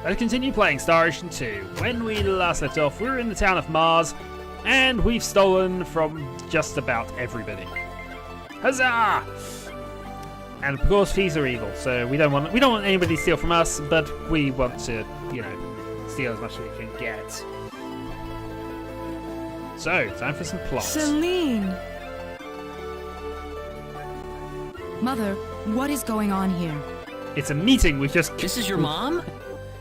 Let's continue playing Star Ocean 2. When we last left off, we were in the town of Mars, and we've stolen from just about everybody. Huzzah! And of course, thieves are evil, so we don't want anybody to steal from us, but we want to, steal as much as we can get. So, time for some plots. Celine! Mother, what is going on here? It's a meeting we've just... This is your mom?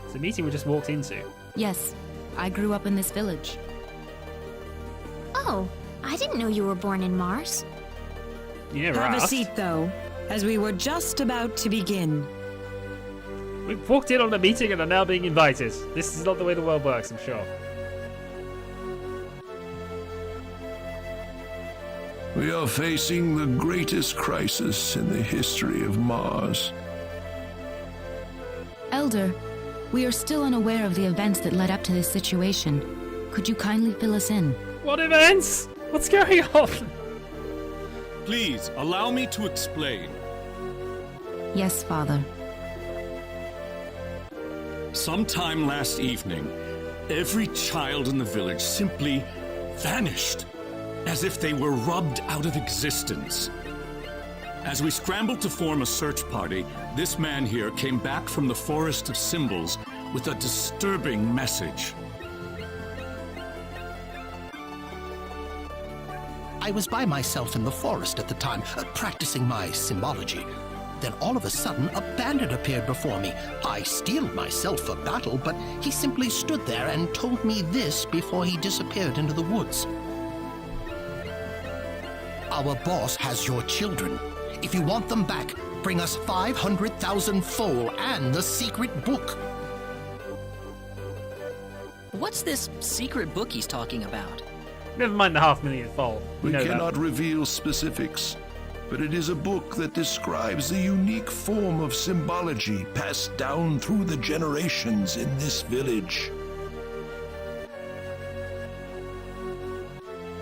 It's a meeting we just walked into. Yes, I grew up in this village. Oh, I didn't know you were born in Mars. You never Have asked. a seat, though, as we were just about to begin. We've walked in on a meeting and are now being invited. This is not the way the world works, I'm sure. We are facing the greatest crisis in the history of Mars. Elder, we are still unaware of the events that led up to this situation. Could you kindly fill us in? What events? What's going on? Please, allow me to explain. Yes, Father. Sometime last evening, every child in the village simply vanished, as if they were rubbed out of existence. As we scrambled to form a search party, this man here came back from the Forest of Symbols with a disturbing message. I was by myself in the forest at the time, practicing my symbology. Then all of a sudden, a bandit appeared before me. I steeled myself for battle, but he simply stood there and told me this before he disappeared into the woods. Our boss has your children. If you want them back, bring us 500,000 foal and the secret book. What's this secret book he's talking about? Never mind the 500,000 foal. We know cannot that. reveal specifics, but it is a book that describes the unique form of symbology passed down through the generations in this village.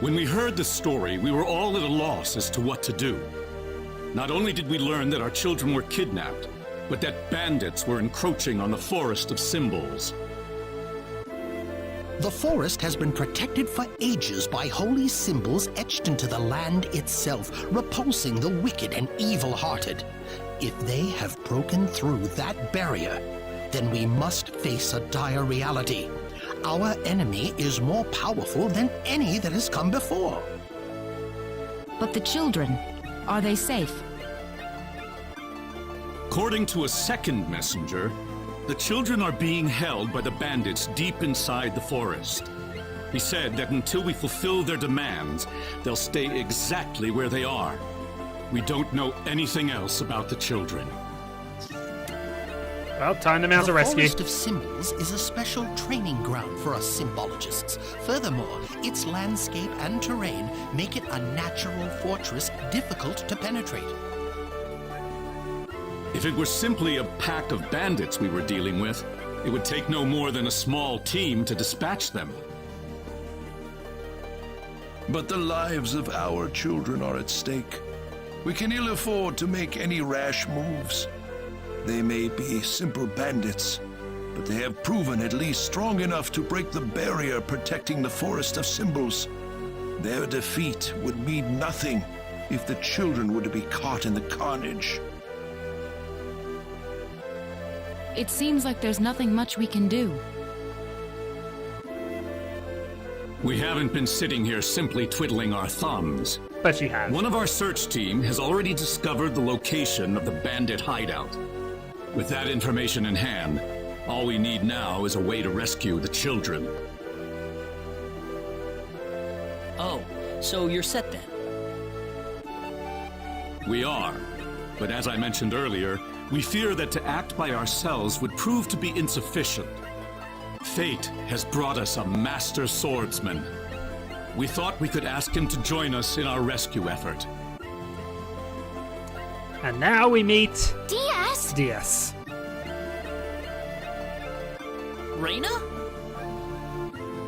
When we heard the story, we were all at a loss as to what to do. Not only did we learn that our children were kidnapped, but that bandits were encroaching on the Forest of Symbols. The forest has been protected for ages by holy symbols etched into the land itself, repulsing the wicked and evil-hearted. If they have broken through that barrier, then we must face a dire reality. Our enemy is more powerful than any that has come before. But the children, are they safe? According to a second messenger, the children are being held by the bandits deep inside the forest. He said that until we fulfill their demands, they'll stay exactly where they are. We don't know anything else about the children. Well, time to mount a rescue. The Forest of Symbols is a special training ground for us symbologists. Furthermore, its landscape and terrain make it a natural fortress difficult to penetrate. If it were simply a pack of bandits we were dealing with, it would take no more than a small team to dispatch them. But the lives of our children are at stake. We can ill afford to make any rash moves. They may be simple bandits, but they have proven at least strong enough to break the barrier protecting the Forest of Symbols. Their defeat would mean nothing if the children were to be caught in the carnage. It seems like there's nothing much we can do. We haven't been sitting here simply twiddling our thumbs. But you have. One of our search team has already discovered the location of the bandit hideout. With that information in hand, all we need now is a way to rescue the children. Oh, so you're set then? We are. But as I mentioned earlier, we fear that to act by ourselves would prove to be insufficient. Fate has brought us a master swordsman. We thought we could ask him to join us in our rescue effort. And now we meet... DS? DS. Reyna?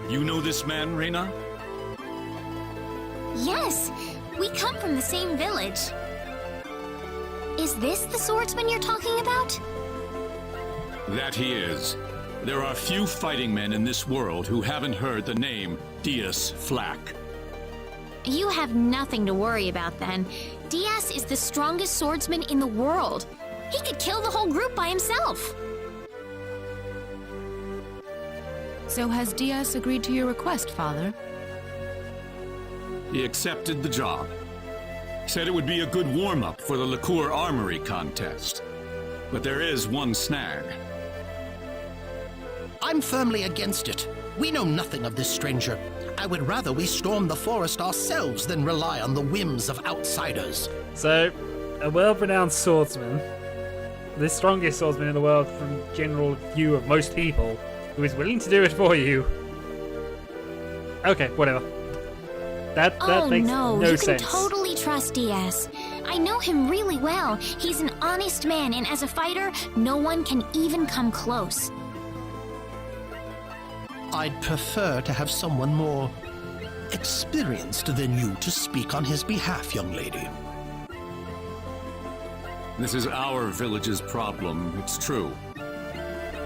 You know this man, Reyna? Yes, we come from the same village. Is this the swordsman you're talking about? That he is. There are few fighting men in this world who haven't heard the name Dias Flack. You have nothing to worry about then. Diaz is the strongest swordsman in the world. He could kill the whole group by himself. So has Diaz agreed to your request, Father? He accepted the job. Said it would be a good warm-up for the Liqueur Armory contest. But there is one snag. I'm firmly against it. We know nothing of this stranger. I would rather we storm the forest ourselves than rely on the whims of outsiders. So, a well-pronounced swordsman, the strongest swordsman in the world from general view of most people, who is willing to do it for you. Okay, whatever. That makes no you sense. can totally trust Diaz. I know him really well. He's an honest man, and as a fighter, no one can even come close. I'd prefer to have someone more experienced than you to speak on his behalf, young lady. This is our village's problem, it's true.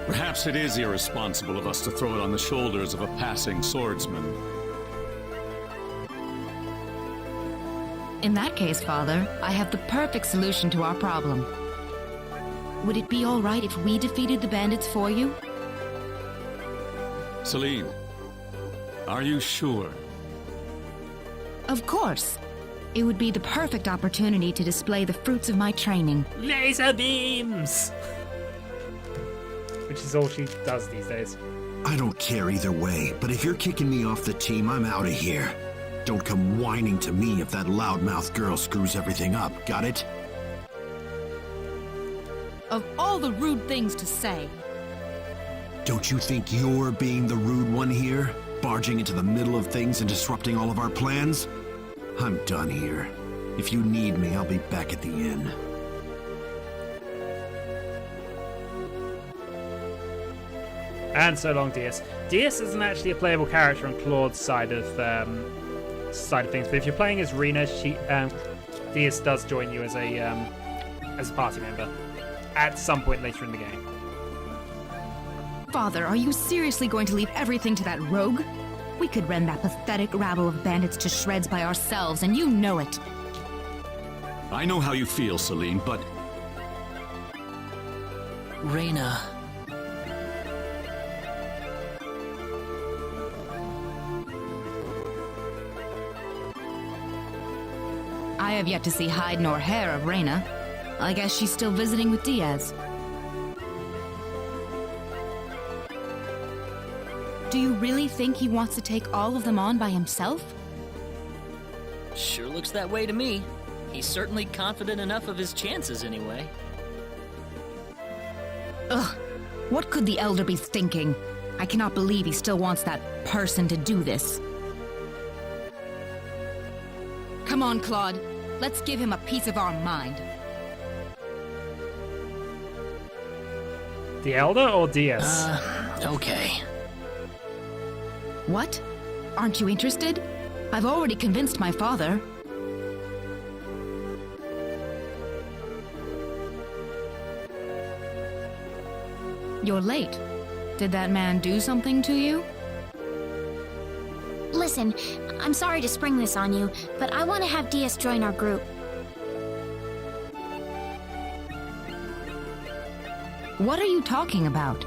Perhaps it is irresponsible of us to throw it on the shoulders of a passing swordsman. In that case, Father, I have the perfect solution to our problem. Would it be all right if we defeated the bandits for you? Celine, are you sure? Of course. It would be the perfect opportunity to display the fruits of my training. Laser beams! Which is all she does these days. I don't care either way, but if you're kicking me off the team, I'm out of here. Don't come whining to me if that loudmouth girl screws everything up, got it? Of all the rude things to say. Don't you think you're being the rude one here? Barging into the middle of things and disrupting all of our plans? I'm done here. If you need me, I'll be back at the inn. And so long, Diaz. Diaz isn't actually a playable character on Claude's side of things, but if you're playing as Rena, Diaz does join you as a party member at some point later in the game. Father, are you seriously going to leave everything to that rogue? We could rend that pathetic rabble of bandits to shreds by ourselves, and you know it. I know how you feel, Celine, but... Reyna. I have yet to see hide nor hair of Reyna. I guess she's still visiting with Diaz. Do you really think he wants to take all of them on by himself? Sure looks that way to me. He's certainly confident enough of his chances anyway. Ugh, what could the Elder be thinking? I cannot believe he still wants that person to do this. Come on, Claude. Let's give him a piece of our mind. The Elder or Diaz? Okay. What? Aren't you interested? I've already convinced my father. You're late. Did that man do something to you? Listen, I'm sorry to spring this on you, but I want to have Diaz join our group. What are you talking about?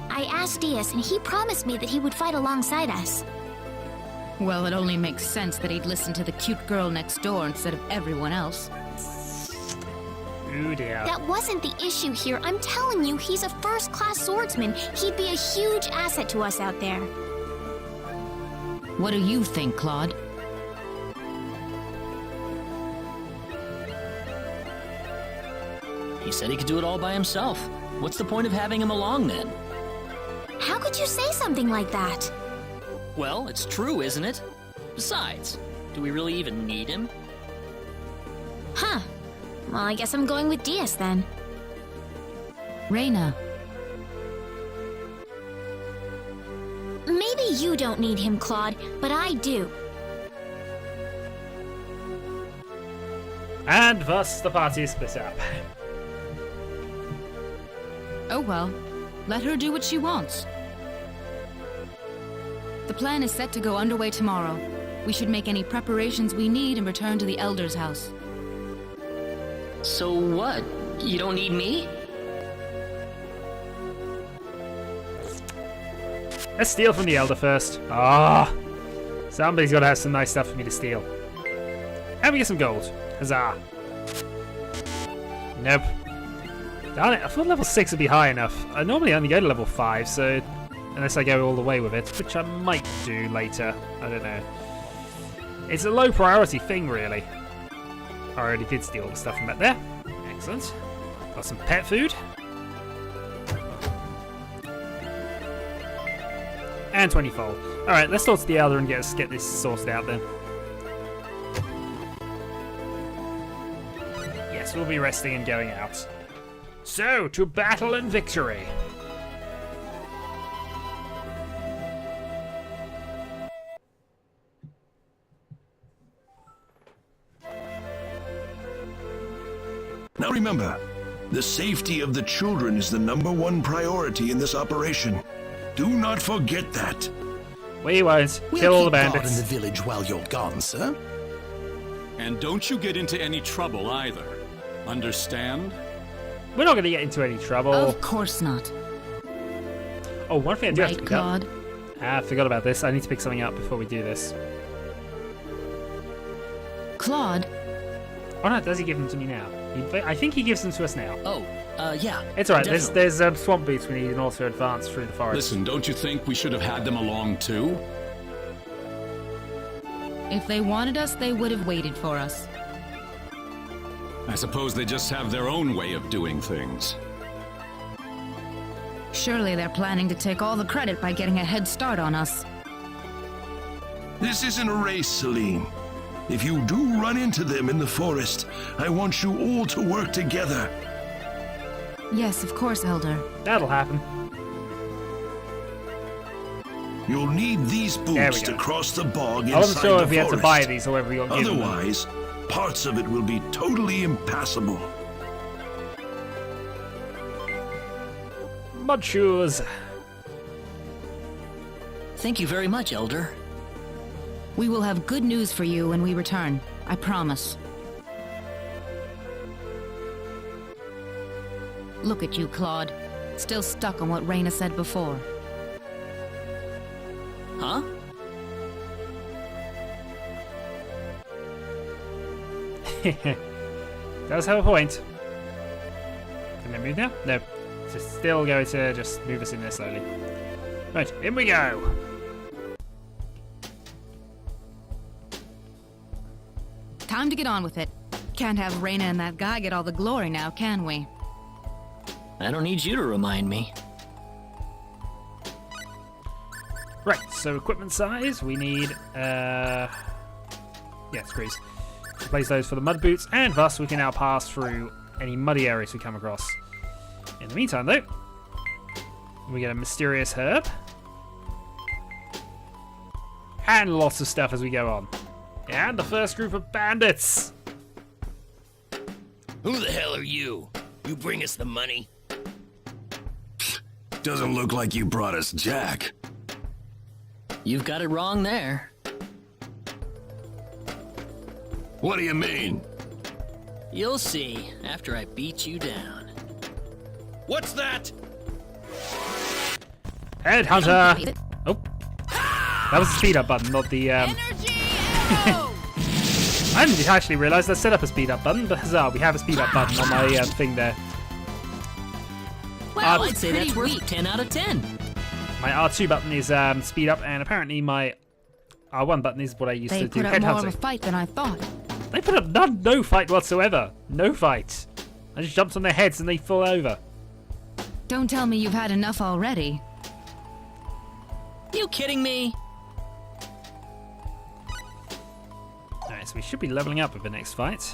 I asked Diaz, and he promised me that he would fight alongside us. Well, it only makes sense that he'd listen to the cute girl next door instead of everyone else. Ooh dear. That wasn't the issue here. I'm telling you, he's a first-class swordsman. He'd be a huge asset to us out there. What do you think, Claude? He said he could do it all by himself. What's the point of having him along then? How could you say something like that? Well, it's true, isn't it? Besides, do we really even need him? Huh. Well, I guess I'm going with Diaz then. Reyna. Maybe you don't need him, Claude, but I do. And thus the party is split up. Oh well. Let her do what she wants. The plan is set to go underway tomorrow. We should make any preparations we need and return to the Elder's house. So what? You don't need me? Let's steal from the Elder first. Ah, somebody's got to have some nice stuff for me to steal. And we get some gold. Huzzah. Nope. Darn it, I thought level 6 would be high enough. I normally only go to level 5, so... Unless I go all the way with it, which I might do later. I don't know. It's a low priority thing, really. I already did steal all the stuff from back there. Excellent. Got some pet food. And 20 fold. Alright, let's talk to the Elder and get this sorted out then. Yes, we'll be resting and going out. So, to battle and victory. Now remember, the safety of the children is the #1 priority in this operation. Do not forget that. We won't. We'll Kill all the keep guard bandits. in the village while you're gone, sir. And don't you get into any trouble either. Understand? We're not going to get into any trouble. Of course not. Oh, one thing I do have to Right, pick up. Claude? I forgot about this. I need to pick something up before we do this. Claude? Oh no, does he give them to me now? I think he gives them to us now. Oh, yeah. It's alright, definitely. there's swamp boots we need in order to advance through the forest. Listen, don't you think we should have had them along too? If they wanted us, they would have waited for us. I suppose they just have their own way of doing things. Surely they're planning to take all the credit by getting a head start on us. This isn't a race, Celine. If you do run into them in the forest, I want you all to work together. Yes, of course, Elder. That'll happen. You'll need these There boots we to go. cross the bog I wasn't inside sure the if we had to forest. buy these or whether we got given them. Otherwise, parts of it will be totally impassable. Mud shoes. Thank you very much, Elder. We will have good news for you when we return. I promise. Look at you, Claude. Still stuck on what Raina said before. Huh? Does have a point. Can I move now? No. So still going to just move us in there slowly. Right, in we go. Time to get on with it. Can't have Raina and that guy get all the glory now, can we? I don't need you to remind me. Right, so equipment size, we need, yeah, screws. Replace those for the mud boots, and thus we can now pass through any muddy areas we come across. In the meantime, though, we get a mysterious herb. And lots of stuff as we go on. And the first group of bandits! Who the hell are you? You bring us the money? Doesn't look like you brought us Jack. You've got it wrong there. What do you mean? You'll see after I beat you down. What's that? Headhunter! Oh. That was the speed up button, not the, I didn't actually realise I set up a speed up button, but huzzah, we have a speed up button on my thing there. Well, I'd say that's worth 10 out of 10. My R2 button is speed up, and apparently my R1 button is what I used They to do put up more of a headhunting. fight than I thought. They put up no fight whatsoever. No fight. I just jumped on their heads and they fall over. Don't tell me you've had enough already. You kidding me? Alright, so we should be leveling up with the next fight.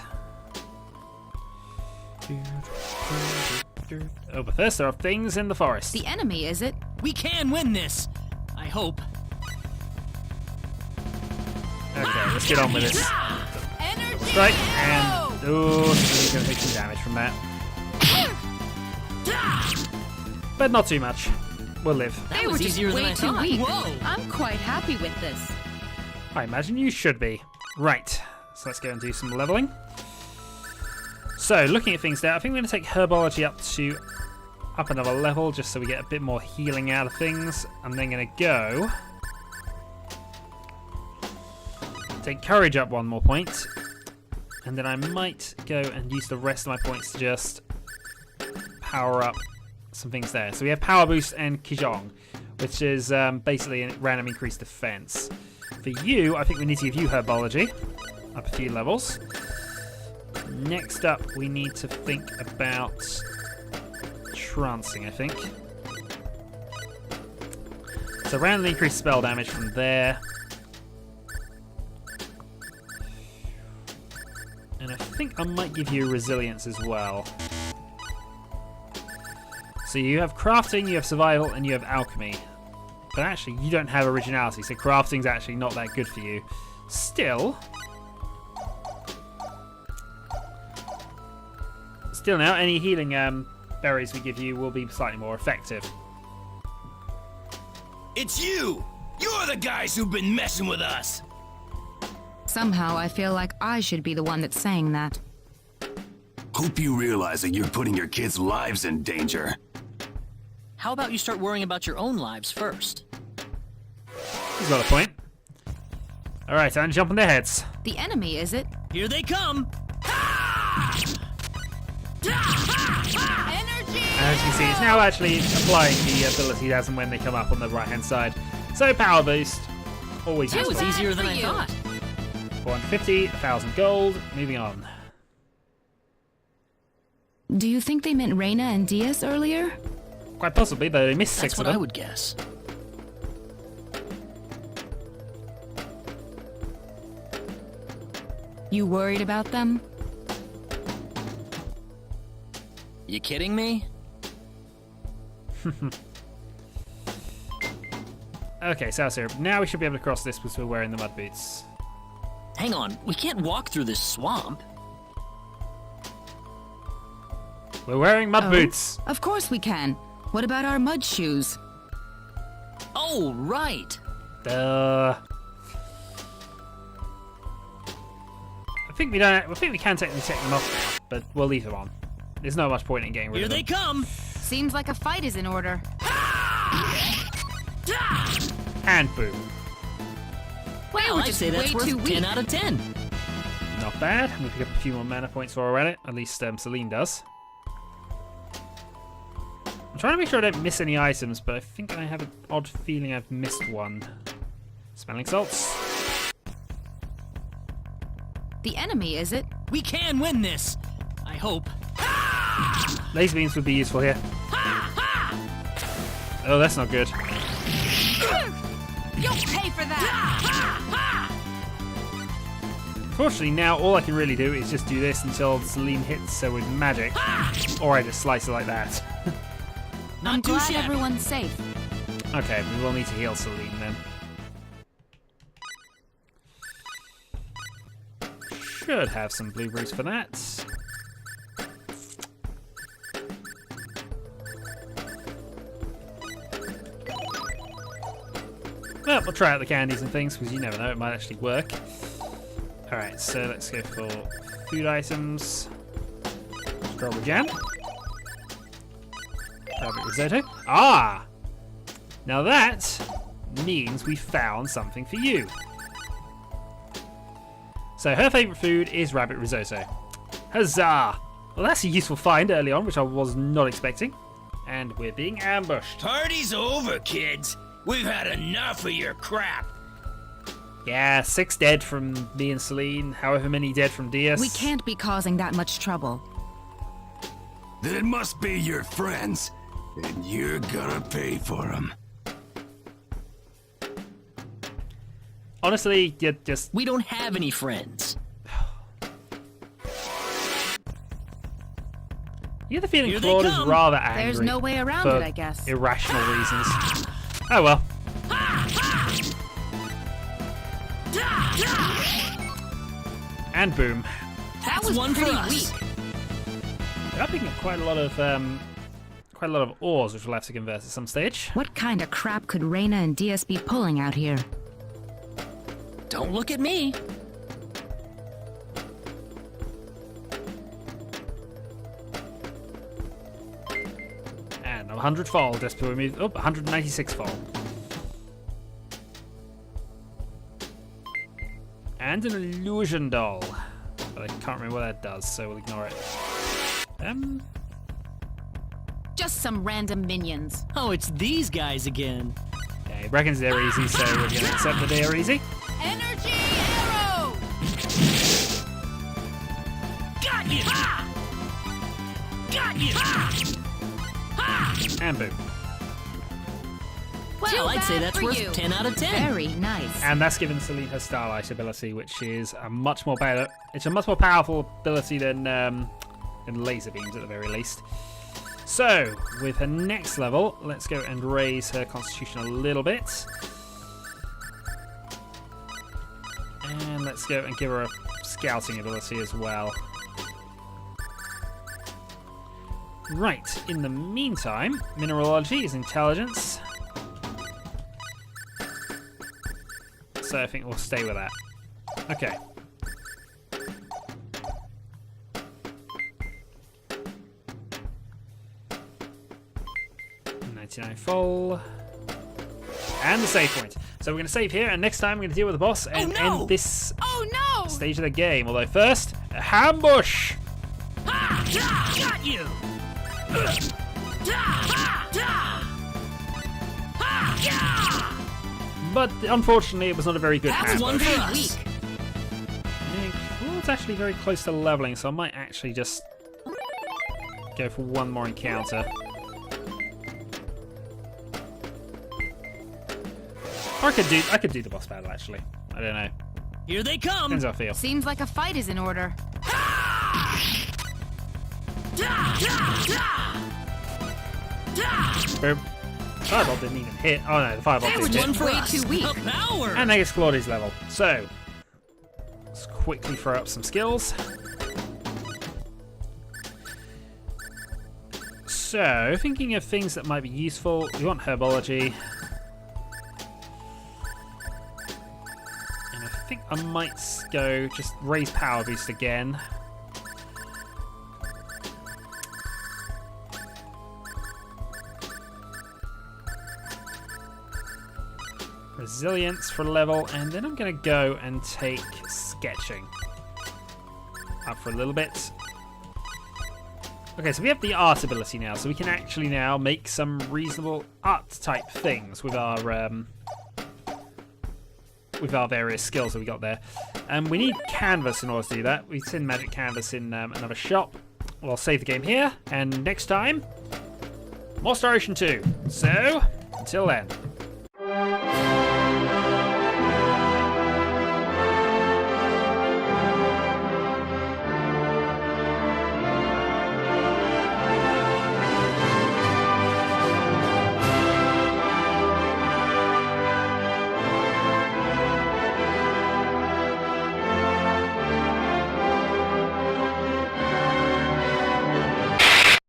Oh, but first there are things in the forest. The enemy, is it? We can win this. I hope. Okay, let's get on with it. Strike, and oh, he's gonna take some damage from that. but not too much. We'll live. They were just easier than way I too thought. weak. Whoa. I'm quite happy with this. I imagine you should be. Right, so let's go and do some leveling. So, looking at things now, I think we're going to take Herbology up another level, just so we get a bit more healing out of things. I'm then going to go take Courage up one more point, and then I might go and use the rest of my points to just power up some things there. So we have Power Boost and Kijong, which is basically a random increased defense. For you, I think we need to give you Herbology up a few levels. Next up, we need to think about Trancing, I think. So randomly increased spell damage from there. And I think I might give you Resilience as well. So you have Crafting, you have Survival, and you have Alchemy. But actually, you don't have Originality, so Crafting's actually not that good for you. Still now, any healing berries we give you will be slightly more effective. It's you! You're the guys who've been messing with us! Somehow I feel like I should be the one that's saying that. Hope you realize that you're putting your kids' lives in danger. How about you start worrying about your own lives first? He's got a point. Alright, and jump on their heads. The enemy, is it? Here they come! Energy! As you can see, it's now actually applying the abilities as and when they come up on the right-hand side. So, Power Boost. Always That was useful. easier than I you. thought. 450, 1,000 gold. Moving on. Do you think they meant Reina and Diaz earlier? Quite possibly, though they missed That's 6 what of I them. would guess. You worried about them? You kidding me? Okay, so now we should be able to cross this because we're wearing the mud boots. Hang on, we can't walk through this swamp. We're wearing mud Oh, boots. Of course we can. What about our mud shoes? Oh, right. I think we don't. I think we can technically take them off now, but we'll leave them on. There's not much point in getting rid Here of they them. come! Seems like a fight is in order. And boom. Well, I'd say that's way worth too 10 weak. out of 10. Not bad. I'm gonna pick up a few more mana points while we're at it. At least Celine does. I'm trying to make sure I don't miss any items, but I think I have an odd feeling I've missed one. Smelling salts. The enemy, is it? We can win this! I hope. Laser beams would be useful here. Oh, that's not good. You'll pay for that! Fortunately, now all I can really do is just do this until Celine hits her with magic, or I just slice her like that. Not I'm too glad shabby. everyone's safe. Okay, we will need to heal Celine then. Should have some blueberries for that. Well, we'll try out the candies and things because you never know, it might actually work. Alright, so let's go for food items. Strawberry jam. Rabbit risotto. Ah! Now that means we found something for you. So her favourite food is rabbit risotto. Huzzah! Well, that's a useful find early on, which I was not expecting. And we're being ambushed. Party's over, kids. We've had enough of your crap. Yeah, 6 dead from me and Celine, however many dead from Diaz. We can't be causing that much trouble. Then it must be your friends, and you're gonna pay for them. Honestly, you just... We don't have any friends. You have the feeling Here they Claude is come. rather angry. There's no way around for it, I guess. irrational reasons. Oh well. And boom. That That's was one for pretty us. weak. They're upping quite a lot of quite a lot of ores which we'll have to convert at some stage. What kind of crap could Reyna and DS be pulling out here? Don't look at me. And 100 fall just before we move. Oh, 196 fall. And an illusion doll. But I can't remember what that does, so we'll ignore it. Just some random minions. Oh, it's these guys again. Okay, reckons they're easy, so we're going to accept that they are easy. Energy arrow! Got you! Ha! Got you! Ha! Ha! And boom. Well, I'd say that's worth 10 out of 10. Very nice. And that's given Celine her Starlight ability, which is a much more powerful ability than laser beams at the very least. So, with her next level, let's go and raise her constitution a little bit. And let's go and give her a scouting ability as well. Right, in the meantime, mineralogy is intelligence. So I think we'll stay with that. Okay. Full. And the save point. So we're going to save here, and next time we're going to deal with the boss and end this stage of the game. Although first, a ambush! Ha! Ja! Got you! Ja! Ha! Ja! Ha! Ja! But unfortunately, it was not a very good That's one ambush. for us. Well, it's actually very close to leveling, so I might actually just go for one more encounter. Or I could do the boss battle actually. I don't know. Here they come. Depends how I feel. Seems like a fight is in order. Boom. Fireball didn't even hit. Oh no, the fireball That was did one hit. for Way us. too weak. The power. And they get Claudia's level. So let's quickly throw up some skills. So, thinking of things that might be useful, we want herbology. And I think I might go just raise power boost again. Resilience for level, and then I'm going to go and take sketching up for a little bit. Okay, so we have the art ability now, so we can actually now make some reasonable art type things with our various skills that we got there. And we need canvas in order to do that. We've seen magic canvas in another shop. We'll save the game here, and next time, more Star Ocean 2. So, until then.